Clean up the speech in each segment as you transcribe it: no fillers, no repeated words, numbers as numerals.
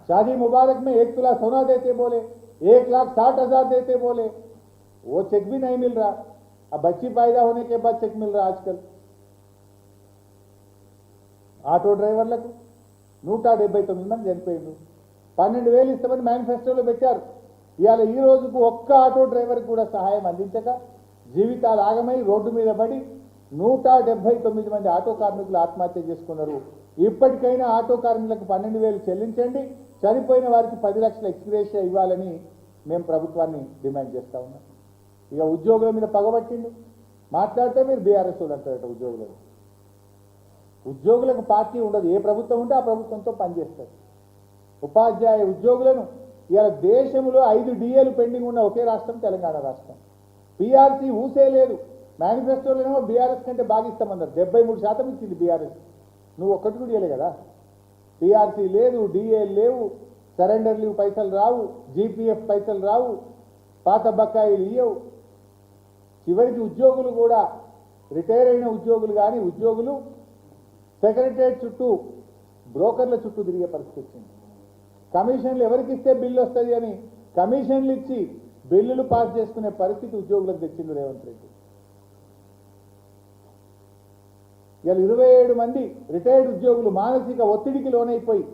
शादी मुबारक में 1 तोला सोना देते बोले, 1,60,000 देते बोले, वो चेक भी नहीं मिल रहा। अब बच्ची पैदा होने के बाद चेक मिल रहा आजकल। ఆటో డ్రైవర్లకు 179 మంది చనిపోయిండు, 12,000 ఇస్తామని మేనిఫెస్టోలో పెట్టారు. ఇవాళ ఈ రోజుకు ఒక్క ఆటో డ్రైవర్కి కూడా సహాయం అందించక జీవితాలు ఆగమై రోడ్డు మీద పడి 179 మంది ఆటో కార్మికులు ఆత్మహత్య చేసుకున్నారు. ఇప్పటికైనా ఆటో కార్మికులకు 12,000 చెల్లించండి, చనిపోయిన వారికి 10 లక్షల ఎక్స్గ్రేషియా ఇవ్వాలని మేము ప్రభుత్వాన్ని డిమాండ్ చేస్తా ఉన్నాం. ఇక ఉద్యోగుల మీద పగబట్టిండు, మాట్లాడితే మీరు బీఆర్ఎస్ వాళ్ళు అంటారట. ఉద్యోగులకు పార్టీ ఉండదు, ఏ ప్రభుత్వం ఉంటే ఆ ప్రభుత్వంతో పనిచేస్తారు. ఉపాధ్యాయ ఉద్యోగులను ఇవాళ దేశంలో 5 డిఏలు పెండింగ్ ఉన్న ఒకే రాష్ట్రం తెలంగాణ రాష్ట్రం. పీఆర్సీ ఊసే లేదు. మేనిఫెస్టోలోనేమో బీఆర్ఎస్ కంటే బాగా ఇస్తామన్నారు, 73% ఇచ్చింది బీఆర్ఎస్. నువ్వు ఒక్కటి కూడా ఇవ్వలే కదా. పీఆర్సీ లేదు, డిఏ లేవు, సరెండర్ లీవ్ పైసలు రావు, జీపీఎఫ్ పైసలు రావు, పాత బకాయిలు ఇవ్వవు. చివరికి ఉద్యోగులు కూడా రిటైర్ అయిన ఉద్యోగులు కానీ ఉద్యోగులు సెక్రటరియట్ చుట్టూ బ్రోకర్ల చుట్టూ తిరిగే పరిస్థితి వచ్చింది. కమిషన్లు ఎవరికి ఇస్తే బిల్లు వస్తుంది అని కమిషన్లు ఇచ్చి బిల్లులు పాస్ చేసుకునే పరిస్థితి ఉద్యోగులకు తెచ్చింది రేవంత్ రెడ్డి. ఇలా 27 మంది రిటైర్డ్ ఉద్యోగులు మానసిక ఒత్తిడికి లోనైపోయి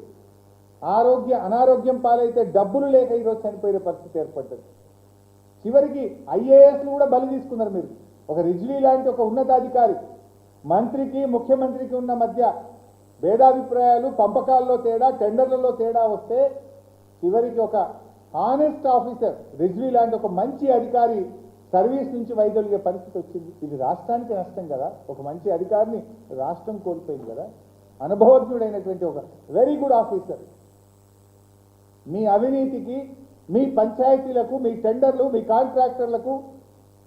అనారోగ్యం పాలైతే డబ్బులు లేక ఈరోజు చనిపోయే పరిస్థితి ఏర్పడ్డది. చివరికి ఐఏఎస్లు కూడా బలి తీసుకున్నారు. మీరు ఒక రిజ్వీ లాంటి ఒక ఉన్నతాధికారి, మంత్రికి ముఖ్యమంత్రికి ఉన్న మధ్య భేదాభిప్రాయాలు, పంపకాల్లో తేడా, టెండర్లలో తేడా వస్తే చివరికి ఒక హానెస్ట్ ఆఫీసర్ రిజ్వీ లాంటి ఒక మంచి అధికారి సర్వీస్ నుంచి వైదొలిగే పరిస్థితి వచ్చింది. ఇది రాష్ట్రానికి నష్టం కదా. ఒక మంచి అధికారిని రాష్ట్రం కోల్పోయింది కదా. అనుభవజ్ఞుడైనటువంటి ఒక వెరీ గుడ్ ఆఫీసర్ మీ అవినీతికి, మీ పంచాయతీలకు, మీ టెండర్లు, మీ కాంట్రాక్టర్లకు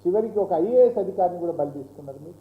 చివరికి ఒక ఐఏఎస్ అధికారిని కూడా బలి తీసుకున్నారు మీరు.